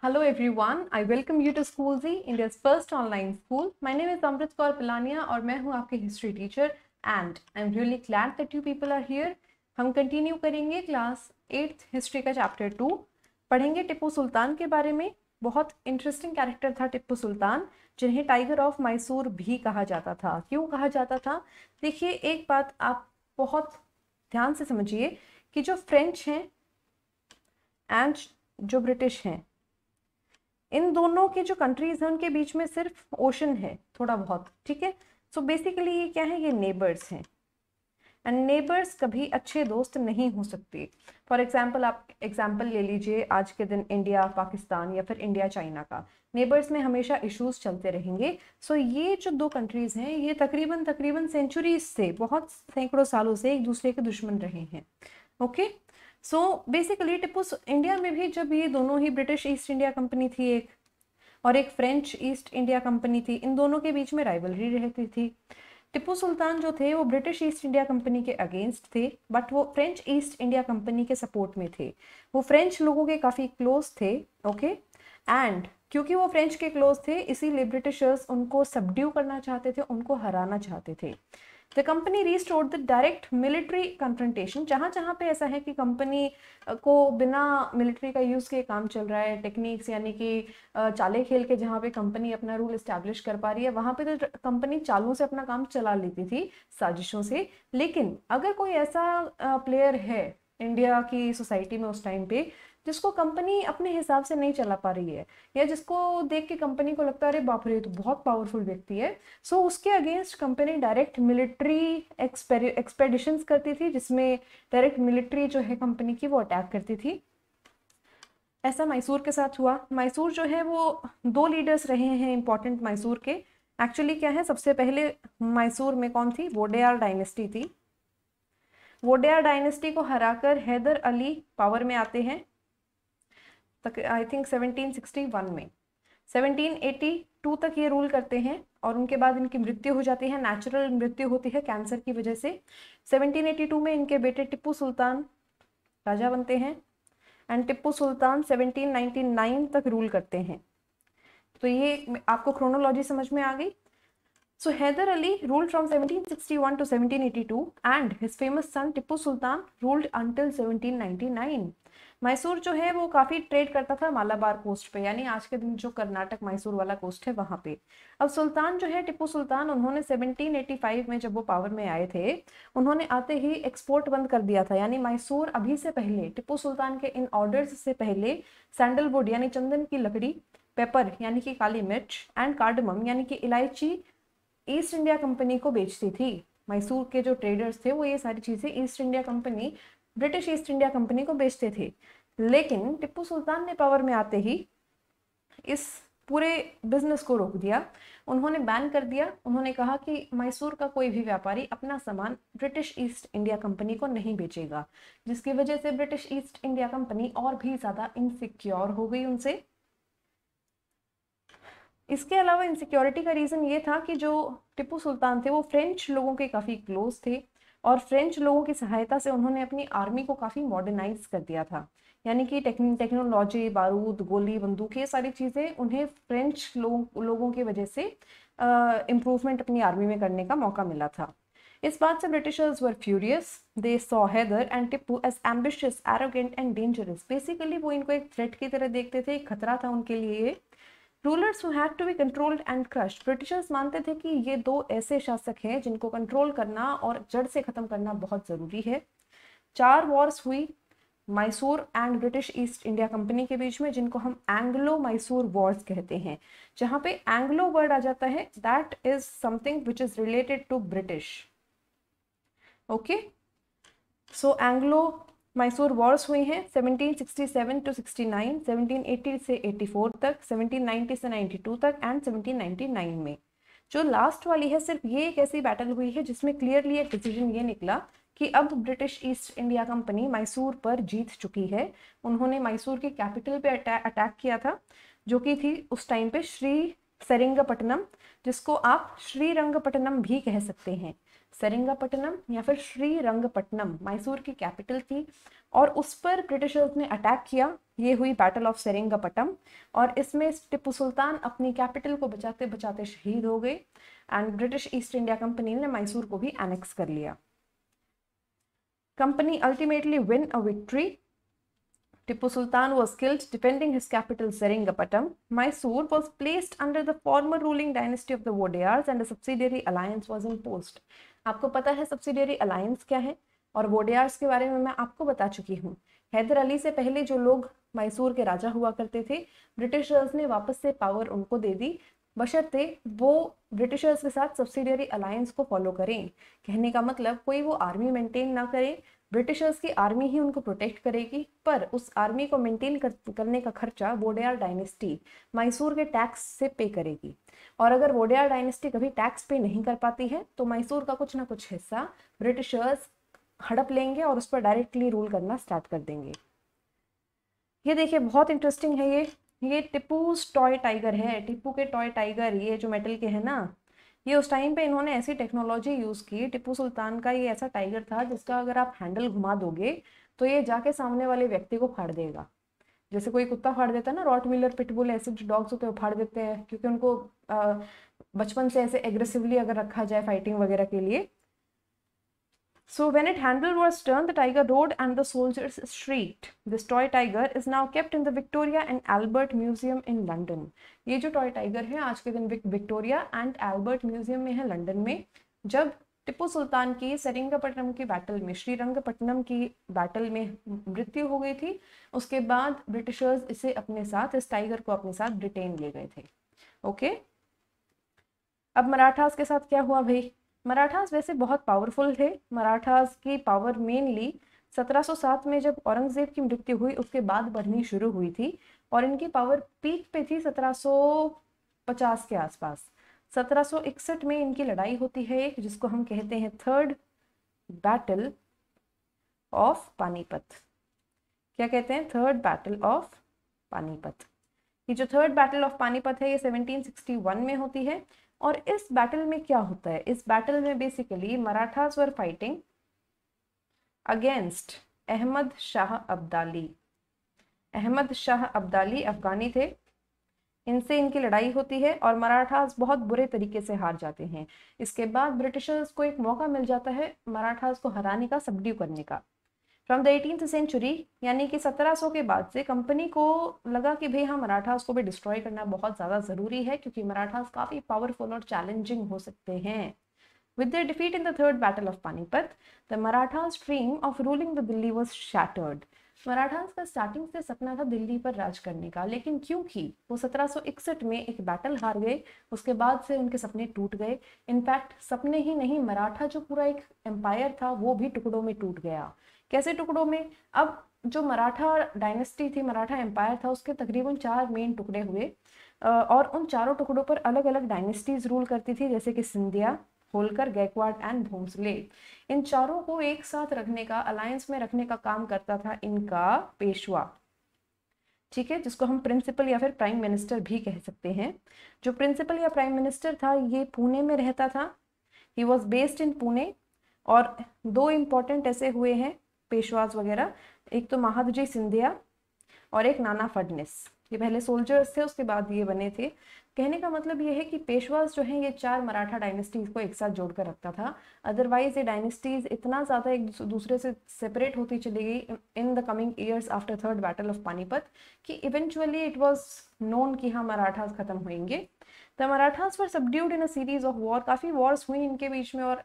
Hello everyone, I welcome you to School Z, India's first online school. My name is Amrit Kaur Pilania और मैं हूँ आपकी history teacher and I'm really glad that you people are here. हम continue करेंगे class 8th history का chapter 2. पढ़ेंगे टिप्पू सुल्तान के बारे में. बहुत इंटरेस्टिंग कैरेक्टर था टिप्पू सुल्तान, जिन्हें टाइगर ऑफ मैसूर भी कहा जाता था. क्यों कहा जाता था? देखिए, एक बात आप बहुत ध्यान से समझिए कि जो फ्रेंच हैं एंड जो ब्रिटिश हैं, इन दोनों के जो कंट्रीज हैं उनके बीच में सिर्फ ओशन है, थोड़ा बहुत. ठीक है. सो बेसिकली ये क्या है? ये नेबर्स हैं एंड नेबर्स कभी अच्छे दोस्त नहीं हो सकते. फॉर एग्जाम्पल, आप एग्जाम्पल ले लीजिए आज के दिन इंडिया पाकिस्तान या फिर इंडिया चाइना का. नेबर्स में हमेशा इश्यूज चलते रहेंगे. सो ये जो दो कंट्रीज हैं ये तकरीबन सेंचुरीज से, बहुत सैकड़ों सालों से एक दूसरे के दुश्मन रहे हैं. Okay. So basically Tipu India में भी जब ये दोनों ही, ब्रिटिश ईस्ट इंडिया कंपनी थी एक और एक फ्रेंच ईस्ट इंडिया कंपनी थी, इन दोनों के बीच में राइवलरी रहती थी. टिप्पू सुल्तान जो थे वो ब्रिटिश ईस्ट इंडिया कंपनी के अगेंस्ट थे, बट वो फ्रेंच ईस्ट इंडिया कंपनी के सपोर्ट में थे. वो फ्रेंच लोगों के काफ़ी क्लोज थे. ओके. एंड क्योंकि वो फ्रेंच के क्लोज थे, इसीलिए ब्रिटिशर्स उनको सबड्यू करना चाहते थे, उनको हराना चाहते थे. The company restored the direct military confrontation. जहाँ जहाँ पे ऐसा है कि कंपनी को बिना मिलिट्री का यूज़ के काम चल रहा है, टेक्निक्स यानी कि चाले खेल के जहाँ पे कंपनी अपना रूल इस्टेब्लिश कर पा रही है, वहाँ पे तो कंपनी चालों से अपना काम चला लेती थी, साजिशों से. लेकिन अगर कोई ऐसा प्लेयर है इंडिया की सोसाइटी में उस टाइम पे जिसको कंपनी अपने हिसाब से नहीं चला पा रही है, या जिसको देख के कंपनी को लगता है अरे बाप रे तो बहुत पावरफुल व्यक्ति है, सो उसके against company direct military expeditions करती थी, जिसमें डायरेक्ट मिलिट्री जो है कंपनी की वो अटैक करती थी. ऐसा मैसूर के साथ हुआ. मैसूर जो है वो दो लीडर्स रहे हैं इंपॉर्टेंट मैसूर के. एक्चुअली क्या है, सबसे पहले मैसूर में कौन थी? वोडेयार डायनेस्टी थी. वोडेयार डायनेस्टी को हराकर हैदर अली पावर में आते हैं, आई थिंक 1761 में. 1782 तक ये रूल करते हैं और उनके बाद इनकी मृत्यु हो जाती है. नेचुरल मृत्यु होती है कैंसर की वजह से. 1782 में इनके बेटे टिप्पू सुल्तान राजा बनते हैं एंड टिप्पू सुल्तान 1799 तक रूल करते हैं. तो ये आपको क्रोनोलॉजी समझ में आ गई. So Hyder Ali ruled from 1761 to 1782 and his famous son Tippu Sultan ruled until 1799. Mysore जो है वो काफ़ी ट्रेड करता था मालाबार कोस्ट पे, यानी आज के दिन जो कर्नाटक मैसूर वाला कोस्ट है वहाँ पे. अब सुल्तान जो है टिप्पू सुल्तान, उन्होंने 1785 में जब वो पावर में आए थे, उन्होंने आते ही एक्सपोर्ट बंद कर दिया था. यानी मैसूर अभी से पहले, टिप्पू सुल्तान के इन ऑर्डर्स से पहले, सैंडलवुड यानी चंदन की लकड़ी, पेपर यानी कि काली मिर्च एंड कार्डमम यानी कि इलायची ईस्ट इंडिया कंपनी को बेचती थी. मैसूर के जो ट्रेडर्स थे वो ये सारी चीज़ें east India company, British East India company को बेचते थे. लेकिन टिप्पू सुल्तान ने पावर में आते ही इस पूरे बिजनेस को रोक दिया. उन्होंने बैन कर दिया. उन्होंने कहा कि मैसूर का कोई भी व्यापारी अपना सामान ब्रिटिश ईस्ट इंडिया कंपनी को नहीं बेचेगा, जिसकी वजह से ब्रिटिश ईस्ट इंडिया कंपनी और भी ज़्यादा इनसिक्योर हो गई उनसे. इसके अलावा इनसिक्योरिटी का रीज़न ये था कि जो टिप्पू सुल्तान थे वो फ्रेंच लोगों के काफ़ी क्लोज थे और फ्रेंच लोगों की सहायता से उन्होंने अपनी आर्मी को काफ़ी मॉडर्नाइज कर दिया था. यानी कि टेक्नोलॉजी, बारूद, गोली, बंदूक, ये सारी चीज़ें उन्हें फ्रेंच लोगों की वजह से इम्प्रूवमेंट अपनी आर्मी में करने का मौका मिला था. इस बात से Britishers were furious. They saw Hyder and Tipu as ambitious, arrogant and dangerous. Basically वो इनको एक थ्रेट की तरह देखते थे, एक खतरा था उनके लिए. Rulers who had to be controlled and crushed. Britishers मानते थे कि ये दो ऐसे शासक हैं जिनको कंट्रोल करना और जड़ से खत्म करना बहुत ज़रूरी है. 4 वॉर्स हुई Mysore and British East India company के बीच में, जिनको हम एंग्लो मैसूर वॉर्स कहते हैं. जहाँ पे एंग्लो वर्ड आ जाता है, that is something which is related to British. Okay. So Anglo Mysore wars हुई हैं 1767 टू 69, 1780 से 84 तक, 1790 से 92 तक एंड 1799 में. जो लास्ट वाली है, सिर्फ ये एक ऐसी बैटल हुई है जिसमें क्लियरली एक डिसीजन ये निकला कि अब British East India company Mysore पर जीत चुकी है. उन्होंने मैसूर की कैपिटल पे अटैक किया था, जो कि थी उस टाइम पे श्री सेरिंगपट्टनम, जिसको आप श्रीरंगपट्टनम भी कह सकते हैं. सेरिंगपट्टनम या फिर श्रीरंगपट्टनम मैसूर की कैपिटल थी और उस पर ब्रिटिशर्स ने अटैक किया। ये हुई बैटल ऑफ सेरिंगपट्टम, और इसमें टिप्पू सुल्तान अपनी कैपिटल को बचाते बचाते शहीद हो गए and British East India company ने मैसूर को भी एनेक्स कर लिया। Company ultimately win a victory. Tipu Sultan was killed defending his capital Seringapatam. Mysore was placed under the former ruling dynasty of the Wodeyars and a subsidiary alliance was imposed. आपको पता है subsidiary alliance क्या है, और वोडेयार्स के बारे में मैं आपको बता चुकी हूँ। हैदर अली से पहले जो लोग मैसूर के राजा हुआ करते थे, ब्रिटिशर्स ने वापस से पावर उनको दे दी, बशर्ते वो ब्रिटिशर्स के साथ सब्सिडियरी अलायंस को फॉलो करें। कहने का मतलब कोई वो आर्मी मेंटेन ना करे, ब्रिटिशर्स की आर्मी ही उनको प्रोटेक्ट करेगी, पर उस आर्मी को मेंटेन करने का खर्चा वोडेयार डायनेस्टी मैसूर के टैक्स से पे करेगी। और अगर वोडेयार डायनेस्टी कभी टैक्स पे नहीं कर पाती है तो मैसूर का कुछ ना कुछ हिस्सा ब्रिटिशर्स हड़प लेंगे और उस पर डायरेक्टली रूल करना स्टार्ट कर देंगे। ये देखिए बहुत इंटरेस्टिंग है। ये टिप्पूज टॉय टाइगर है। टिप्पू के टॉय टाइगर ये जो मेटल के हैं ना, ये उस टाइम पे इन्होंने ऐसी टेक्नोलॉजी यूज़ की। टिप्पू सुल्तान का ये ऐसा टाइगर था जिसका अगर आप हैंडल घुमा दोगे तो ये जाके सामने वाले व्यक्ति को फाड़ देगा। जैसे कोई कुत्ता फाड़ देता है ना, रॉटविलर, पिटबुल, ऐसे जो डॉग्स होते हैं वो फाड़ देते हैं, क्योंकि उनको बचपन से ऐसे एग्रेसिवली अगर रखा जाए फाइटिंग वगैरह के लिए। So when its handle was turned, the tiger roared and the soldiers shrieked. This toy tiger is now kept in the Victoria and Albert Museum in London. ये जो टॉय टाइगर है आज के दिन विक्टोरिया एंड एल्बर्ट म्यूजियम में है London में। जब टिप्पू सुल्तान की सेरिंगपट्टनम की बैटल में, श्रीरंगपट्टनम की बैटल में मृत्यु हो गई थी, उसके बाद ब्रिटिशर्स इसे अपने साथ, इस टाइगर को अपने साथ ब्रिटेन ले गए थे। ओके, अब मराठास के साथ क्या हुआ भाई? मराठास वैसे बहुत पावरफुल थे। मराठास की पावर मेनली 1707 में जब औरंगजेब की मृत्यु हुई उसके बाद बढ़नी शुरू हुई थी, और इनकी पावर पीक पे थी 1750 के आसपास। 1761 में इनकी लड़ाई होती है एक, जिसको हम कहते हैं थर्ड बैटल ऑफ पानीपत। क्या कहते हैं? Third battle of Panipat. ये जो थर्ड बैटल ऑफ पानीपत है ये 1761 में होती है। और इस बैटल में क्या होता है? इस बैटल में basically Marathas were fighting against Ahmad Shah Abdali. Ahmad Shah Abdali अफगानी थे, इनसे इनकी लड़ाई होती है और मराठास बहुत बुरे तरीके से हार जाते हैं। इसके बाद ब्रिटिशर्स को एक मौका मिल जाता है मराठास को हराने का, सबड्यू करने का। फ्रॉम द 18th सेंचुरी, यानी कि 1700 के बाद से कंपनी को लगा कि भाई हाँ, मराठास को भी डिस्ट्रॉय करना बहुत ज़्यादा ज़रूरी है, क्योंकि मराठास काफ़ी पावरफुल और चैलेंजिंग हो सकते हैं। With their defeat in the third battle of Panipat, the Marathas' dream of ruling the Delhi was shattered. Marathas का स्टार्टिंग से सपना था दिल्ली पर राज करने का, लेकिन क्योंकि वो 1761 में एक बैटल हार गए, उसके बाद से उनके सपने टूट गए। इनफैक्ट सपने ही नहीं, मराठा जो पूरा एक एम्पायर था वो भी टुकड़ों में टूट गया। कैसे टुकड़ों में? अब जो मराठा डायनेस्टी थी, मराठा एम्पायर था, उसके तकरीबन 4 मेन टुकड़े हुए, और उन चारों टुकड़ों पर अलग अलग डायनेस्टीज रूल करती थी, जैसे कि सिंधिया, होलकर, गायकवाड़ एंड भोंसले। इन चारों को एक साथ रखने का, अलायंस में रखने का काम करता था इनका पेशवा, ठीक है, जिसको हम प्रिंसिपल या फिर प्राइम मिनिस्टर भी कह सकते हैं। जो प्रिंसिपल या प्राइम मिनिस्टर था ये पुणे में रहता था, he was based in Pune. और 2 इम्पॉर्टेंट ऐसे हुए हैं पेशवाज वगैरह, एक तो महादजी सिंधिया और एक नाना फडनिस। ये पहले सोल्जर्स थे, उसके बाद ये बने थे। कहने का मतलब ये है कि पेशवास जो हैं ये 4 मराठा डायनेस्टीज को एक साथ जोड़कर रखता था। अदरवाइज ये डायनेस्टीज इतना ज़्यादा एक दूसरे से सेपरेट होती चली गई in the coming years after third battle of Panipat, कि इवेंचुअली इट वॉज नोन कि हाँ, मराठास खत्म होंगे। The Marathas were subdued in a series of war. काफ़ी वॉर्स हुई इनके बीच में और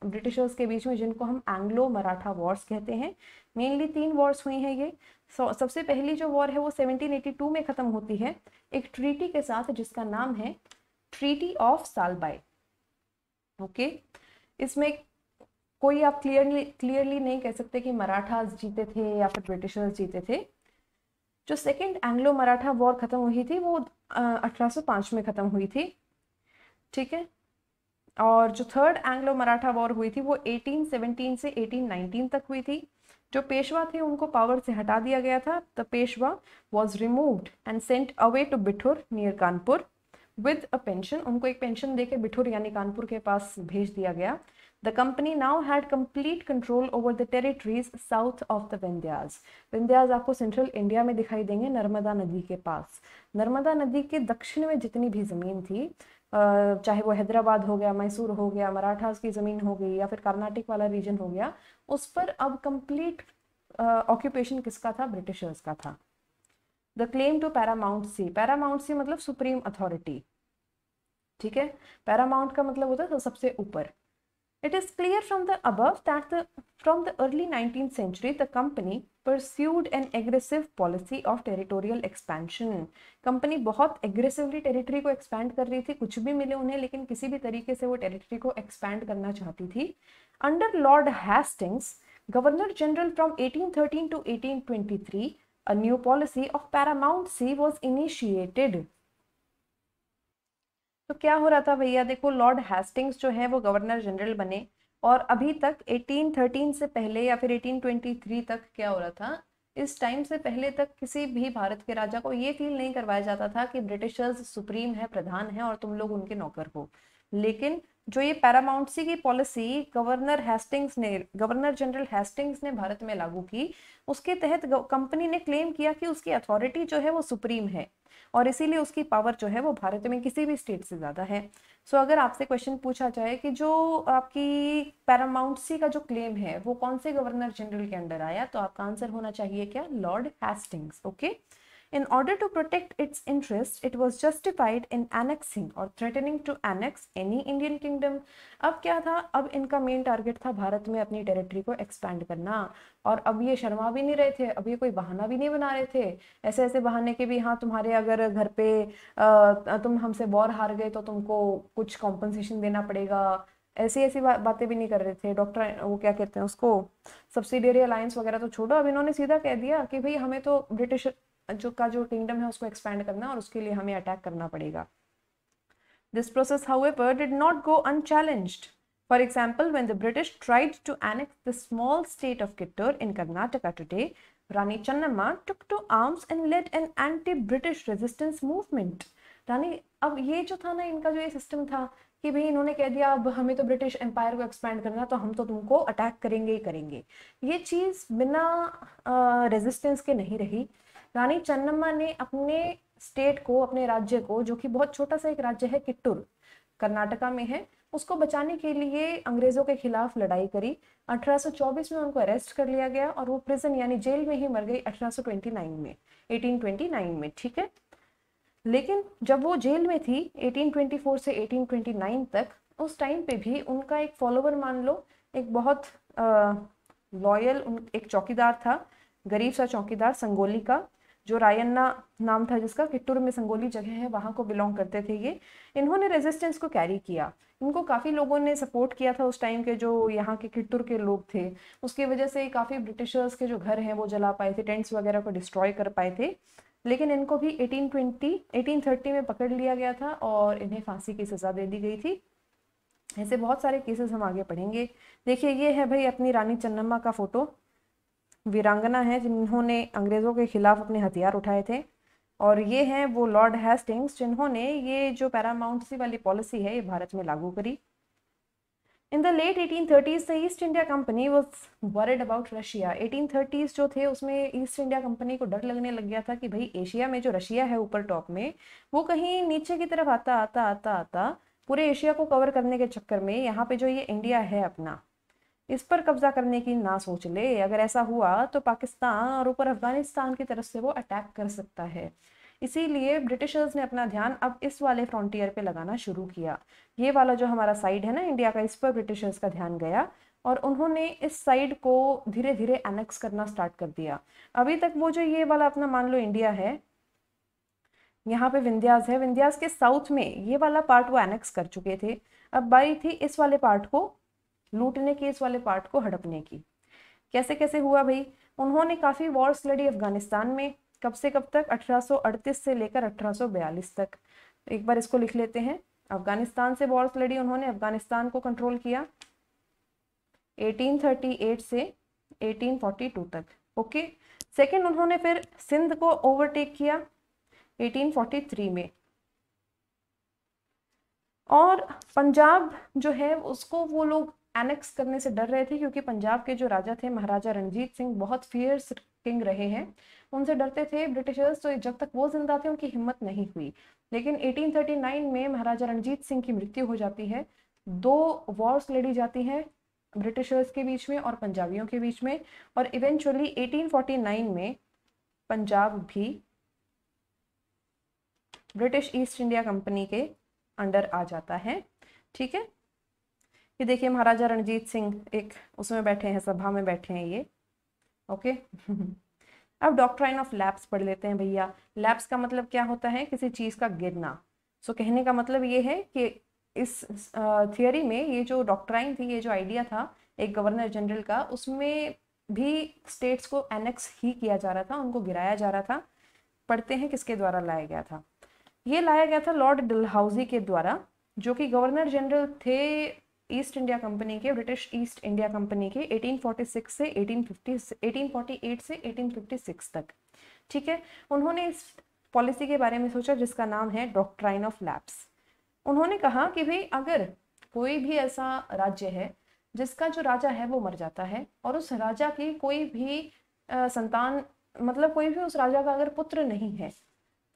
ब्रिटिशर्स के बीच में, जिनको हम एंग्लो मराठा वॉर्स कहते हैं। मेनली 3 वॉर्स हुई हैं ये। सबसे पहली जो वॉर है वो 1782 में ख़त्म होती है एक ट्रीटी के साथ, जिसका नाम है ट्रीटी ऑफ सालबाई। ओके, इसमें कोई आप क्लियरली नहीं कह सकते कि मराठास जीते थे या फिर ब्रिटिशर्स जीते थे। जो सेकेंड एंग्लो मराठा वॉर खत्म हुई थी वो 1805 में ख़त्म हुई थी, ठीक है। और जो थर्ड एंग्लो मराठा वॉर हुई थी वो 1817 से 1819 तक हुई थी। जो पेशवा थे उनको पावर से हटा दिया गया था। The Peshwa was removed and sent away to Bithoor near Kanpur. With a pension, उनको एक पेंशन देके बिठूर यानी कानपुर के पास भेज दिया गया। The company now had complete control over the territories south of the Vindhyas. Vindhyas आपको सेंट्रल इंडिया में दिखाई देंगे, नर्मदा नदी के पास। नर्मदा नदी के दक्षिण में जितनी भी जमीन थी, चाहे वो हैदराबाद हो गया, मैसूर हो गया, मराठास की जमीन हो गई, या फिर कर्नाटक वाला रीजन हो गया, उस पर अब कंप्लीट ऑक्यूपेशन किसका था? ब्रिटिशर्स का था। The claim to paramountcy, paramountcy मतलब सुप्रीम अथॉरिटी, ठीक है। पैरामाउंट का मतलब होता है सबसे ऊपर। It is clear from the above that from the early 19th century, the company pursued an aggressive policy of territorial expansion. Company बहुत aggressively टेरिटरी को एक्सपैंड कर रही थी, कुछ भी मिले उन्हें, लेकिन किसी भी तरीके से वो टेरिटरी को एक्सपैंड करना चाहती थी। Under Lord Hastings, governor general from 1813 to 1823, a new policy of paramountcy was initiated. तो क्या हो रहा था भैया? देखो, लॉर्ड हेस्टिंग्स जो है वो गवर्नर जनरल बने, और अभी तक 1813 से पहले या फिर 1823 तक क्या हो रहा था? इस टाइम से पहले तक किसी भी भारत के राजा को ये फील नहीं करवाया जाता था कि ब्रिटिशर्स सुप्रीम है, प्रधान है, और तुम लोग उनके नौकर हो। लेकिन जो ये पैरामाउंटसी की पॉलिसी गवर्नर जनरल हेस्टिंग्स ने भारत में लागू की, उसके तहत कंपनी ने क्लेम किया कि उसकी अथॉरिटी जो है वो सुप्रीम है, और इसीलिए उसकी पावर जो है वो भारत में किसी भी स्टेट से ज़्यादा है। सो अगर आपसे क्वेश्चन पूछा जाए कि जो आपकी पैरामाउंटसी का जो क्लेम है वो कौन से गवर्नर जनरल के अंडर आया, तो आपका आंसर होना चाहिए क्या? Lord Hastings. Okay. In order to protect its interests, it was justified in annexing or threatening to annex any Indian kingdom. अब क्या था? अब इनका मेन टारगेट था भारत में अपनी टेरिटरी को एक्सपैंड करना, और अब ये शर्मा भी नहीं रहे थे, अब ये कोई बहाना भी नहीं बना रहे थे, ऐसे ऐसे बहाने के भी। हाँ, तुम्हारे अगर घर पे तुम हमसे वॉर हार गए तो तुमको कुछ कॉम्पनसेशन देना पड़ेगा, ऐसी ऐसी बातें भी नहीं कर रहे थे। डॉक्टर वो क्या कहते हैं उसको, सब्सिडियरी अलायंस वगैरह तो छोड़ो, अब इन्होंने सीधा कह दिया कि भाई हमें तो ब्रिटिश जो किंगडम है उसको एक्सपैंड करना, और उसके लिए हमें अटैक करना पड़ेगा। This process, however, did not go unchallenged. For example, when the British tried to annex the small state of Kittur in Karnataka today, Rani Channamma took to arms and led an anti-British resistance movement. रानी, अब ये जो था ना, इनका जो ये system था कि भाई इन्होंने कह दिया अब हमें तो ब्रिटिश एम्पायर को एक्सपैंड करना, तो हम तो तुमको अटैक करेंगे ही करेंगे। ये चीज़ बिना रेजिस्टेंस के नहीं रही। रानी चन्नम्मा ने अपने स्टेट को, अपने राज्य को, जो कि बहुत छोटा सा एक राज्य है, किट्टूर कर्नाटका में है, उसको बचाने के लिए अंग्रेजों के खिलाफ लड़ाई करी। 1824 में उनको अरेस्ट कर लिया गया, और वो प्रिजन यानी जेल में ही मर गई 1829 में, ठीक है। लेकिन जब वो जेल में थी 1824 से 1829 तक, उस टाइम पे भी उनका एक फॉलोवर मान लो, एक बहुत लॉयल एक चौकीदार था, गरीब सा चौकीदार, संगोली का, जो रायन्ना नाम था जिसका, किट्टूर में संगोली जगह है, वहाँ को बिलोंग करते थे ये। इन्होंने रेजिस्टेंस को कैरी किया, इनको काफ़ी लोगों ने सपोर्ट किया था उस टाइम के, जो यहाँ के किट्टूर के लोग थे। उसकी वजह से काफ़ी ब्रिटिशर्स के जो घर हैं वो जला पाए थे, टेंट्स वगैरह को डिस्ट्रॉय कर पाए थे। लेकिन इनको भी 1830 में पकड़ लिया गया था और इन्हें फांसी की सज़ा दे दी गई थी। ऐसे बहुत सारे केसेस हम आगे पढ़ेंगे। देखिए, ये है भाई अपनी रानी चन्नम्मा का फोटो, वीरांगना है जिन्होंने अंग्रेज़ों के खिलाफ अपने हथियार उठाए थे, और ये हैं वो लॉर्ड हेस्टिंग्स जिन्होंने ये जो पैरामाउंटसी वाली पॉलिसी है ये भारत में लागू करी। In the late 1830s the East India Company was worried about Russia. 1830s जो थे उसमें ईस्ट इंडिया कंपनी को डर लगने लग गया था कि भाई एशिया में जो रशिया है ऊपर टॉप में, वो कहीं नीचे की तरफ आता आता आता आता पूरे एशिया को कवर करने के चक्कर में यहाँ पे जो ये इंडिया है अपना, इस पर कब्जा करने की ना सोच ले। अगर ऐसा हुआ तो पाकिस्तान और ऊपर अफगानिस्तान की तरफ से वो अटैक कर सकता है। इसीलिए ब्रिटिशर्स ने अपना ध्यान अब इस वाले फ्रंटियर पे लगाना शुरू किया। ये वाला जो हमारा साइड है ना इंडिया का, इस पर ब्रिटिशर्स का ध्यान गया, और उन्होंने इस साइड को धीरे धीरे एनेक्स करना स्टार्ट कर दिया। अभी तक वो जो ये वाला अपना मान लो इंडिया है, यहाँ पे विंध्यास है, विंध्यास के साउथ में ये वाला पार्ट वो एनेक्स कर चुके थे। अब बारी थी इस वाले पार्ट को लूटने की, इस वाले पार्ट को हड़पने की। कैसे कैसे हुआ भाई? उन्होंने काफ़ी वॉर्स लड़ी अफगानिस्तान में। कब से कब तक? 1838 से लेकर 1842 तक। एक बार इसको लिख लेते हैं। अफगानिस्तान से वॉर्स लड़ी उन्होंने, अफगानिस्तान को कंट्रोल किया 1838 से 1842 तक। ओके। सेकेंड, उन्होंने फिर सिंध को ओवरटेक किया 1843 में। और पंजाब जो है उसको वो लोग एनेक्स करने से डर रहे थे, क्योंकि पंजाब के जो राजा थे महाराजा रणजीत सिंह बहुत फियर्स किंग रहे हैं, उनसे डरते थे ब्रिटिशर्स, तो जब तक वो जिंदा थे उनकी हिम्मत नहीं हुई। लेकिन 1839 में महाराजा रणजीत सिंह की मृत्यु हो जाती है, 2 वॉर्स लड़ी जाती हैं ब्रिटिशर्स के बीच में और पंजाबियों के बीच में, और इवेंचुअली 1849 में पंजाब भी ब्रिटिश ईस्ट इंडिया कंपनी के अंडर आ जाता है। ठीक है, ये देखिए महाराजा रणजीत सिंह एक उसमें बैठे हैं, सभा में बैठे हैं ये। ओके अब डॉक्ट्राइन ऑफ लैप्स पढ़ लेते हैं भैया। लैप्स का मतलब क्या होता है? किसी चीज का गिरना। सो कहने का मतलब ये है कि इस थियोरी में ये जो डॉक्ट्राइन थी, ये जो आइडिया था एक गवर्नर जनरल का, उसमें भी स्टेट्स को एनेक्स ही किया जा रहा था, उनको गिराया जा रहा था। पढ़ते हैं किसके द्वारा लाया गया था। ये लाया गया था लॉर्ड डलहौजी के द्वारा, जो कि गवर्नर जनरल थे ईस्ट इंडिया कंपनी के, ब्रिटिश ईस्ट इंडिया कंपनी के 1846 से 1848 से 1856 तक। ठीक है, उन्होंने इस पॉलिसी के बारे में सोचा जिसका नाम है डॉक्ट्राइन ऑफ लैप्स। उन्होंने कहा कि भाई अगर कोई भी ऐसा राज्य है जिसका जो राजा है वो मर जाता है, और उस राजा की कोई भी संतान, मतलब कोई भी उस राजा का अगर पुत्र नहीं है,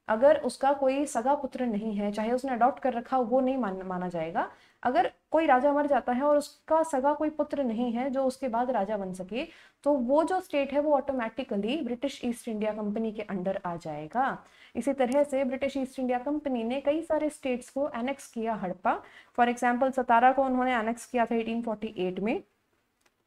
अगर उसका कोई सगा पुत्र नहीं है, चाहे उसने अडॉप्ट कर रखा हो, वो नहीं माना जाएगा। अगर कोई राजा मर जाता है और उसका सगा कोई पुत्र नहीं है जो उसके बाद राजा बन सके, तो वो जो स्टेट है वो automatically British East India company के अंडर आ जाएगा। इसी तरह से ब्रिटिश ईस्ट इंडिया कंपनी ने कई सारे स्टेट्स को एनेक्स किया हड़प्पा। फॉर एग्जाम्पल सतारा को उन्होंने एनेक्स किया था 1848 में,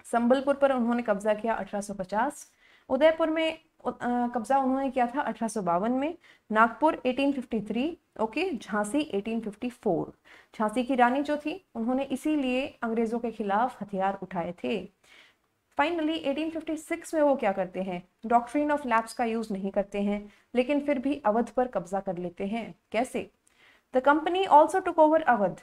संबलपुर पर उन्होंने कब्जा किया 1850, उदयपुर में कब्जा उन्होंने किया था 1852 में, नागपुर 1853, ओके, झांसी 1854। झांसी की रानी जो थी उन्होंने इसीलिए अंग्रेजों के खिलाफ हथियार उठाए थे। फाइनली 1856 में वो क्या करते हैं, डॉक्ट्रिन ऑफ लैप्स का यूज नहीं करते हैं, लेकिन फिर भी अवध पर कब्जा कर लेते हैं। कैसे? The company also took over Awadh.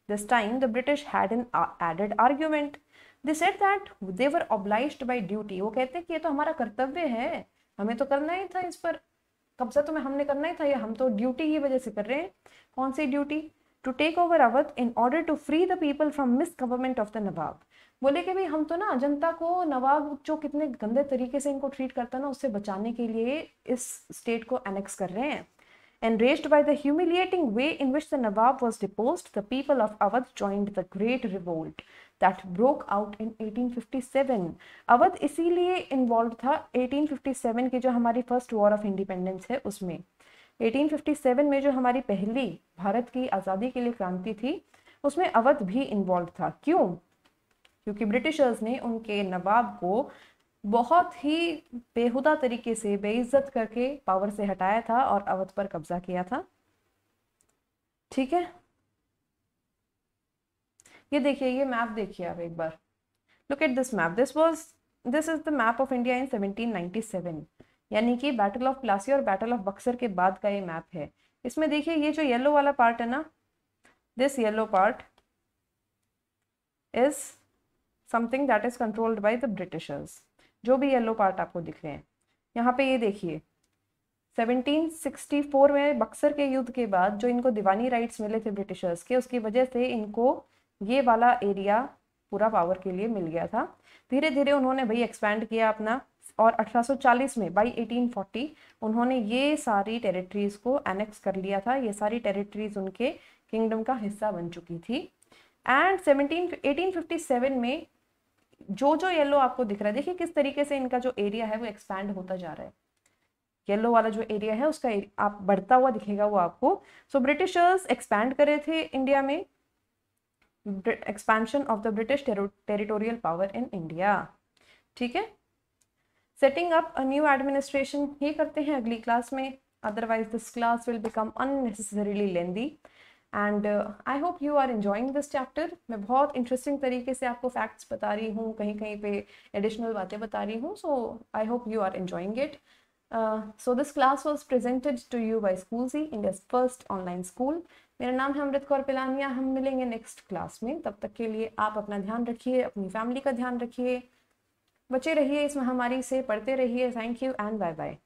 This time the British had an added argument. They said that they were obliged by duty. वो कहते हैं कि ये तो हमारा कर्तव्य है, हमें तो करना ही था, इस पर कब्जा तो हमने करना ही था, ये हम तो ड्यूटी की वजह से कर रहे हैं। कौन सी duty? To take over Awadh in order to free the people from misgovernment of the Nawab. बोले कि भाई हम तो ना जनता को, नवाब जो कितने गंदे तरीके से इनको ट्रीट करता ना, उससे बचाने के लिए इस स्टेट को एनेक्स कर रहे हैं। Enraged by the humiliating way in which the Nawab was deposed, the people of Awadh joined the Great Revolt that broke out in 1857. Awadh इसीलिए इन्वॉल्व था 1857 की जो हमारी फर्स्ट वॉर ऑफ इंडिपेंडेंस है उसमें। 1857 में जो हमारी पहली भारत की आज़ादी के लिए क्रांति थी, उसमें अवध भी इन्वॉल्व था। क्यों? क्योंकि ब्रिटिशर्स ने उनके नवाब को बहुत ही बेहुदा तरीके से बेइज्जत करके पावर से हटाया था और अवध पर कब्जा किया था। ठीक है, ये देखिए, ये मैप देखिए आप एक बार। Look at this map. This is the map of India in 1797, यानी कि बैटल ऑफ प्लासी और बैटल ऑफ बक्सर के बाद का ये मैप है। इसमें देखिए ये जो येलो वाला पार्ट है ना, this yellow part is something that is controlled by the Britishers. जो भी येलो पार्ट आपको दिख रहे हैं यहाँ पे, ये देखिए 1764 में बक्सर के युद्ध के बाद जो इनको दीवानी राइट्स मिले थे ब्रिटिशर्स के, उसकी वजह से इनको ये वाला एरिया पूरा पावर के लिए मिल गया था। धीरे धीरे उन्होंने भाई एक्सपैंड किया अपना, और 1840 में बाई 1840 उन्होंने ये सारी टेरिटरीज को एनेक्स कर लिया था। ये सारी टेरिटरीज उनके किंगडम का हिस्सा बन चुकी थी। एंड 1857 में जो जो येलो आपको दिख रहा है, देखिए किस तरीके से इनका जो एरिया है वो एक्सपैंड होता जा रहा है। येलो वाला जो एरिया है उसका आप बढ़ता हुआ दिखेगा वो आपको। सो ब्रिटिशर्स एक्सपैंड कर रहे थे इंडिया में, expansion of the British territorial power in India. ठीक है, setting up a new administration, ये करते हैं अगली क्लास में, otherwise this class will become unnecessarily lengthy. And I hope you are enjoying this chapter. मैं बहुत इंटरेस्टिंग तरीके से आपको फैक्ट्स बता रही हूँ, कहीं कहीं पे एडिशनल बातें बता रही हूँ। So I hope you are enjoying it. So this class was presented to you by Schoolzy, India's first online school. मेरा नाम है अमृत कौर पिलानिया। हम मिलेंगे नेक्स्ट क्लास में, तब तक के लिए आप अपना ध्यान रखिए, अपनी फैमिली का ध्यान रखिए, बचे रहिए इस महामारी से, पढ़ते रहिए। Thank you and bye bye.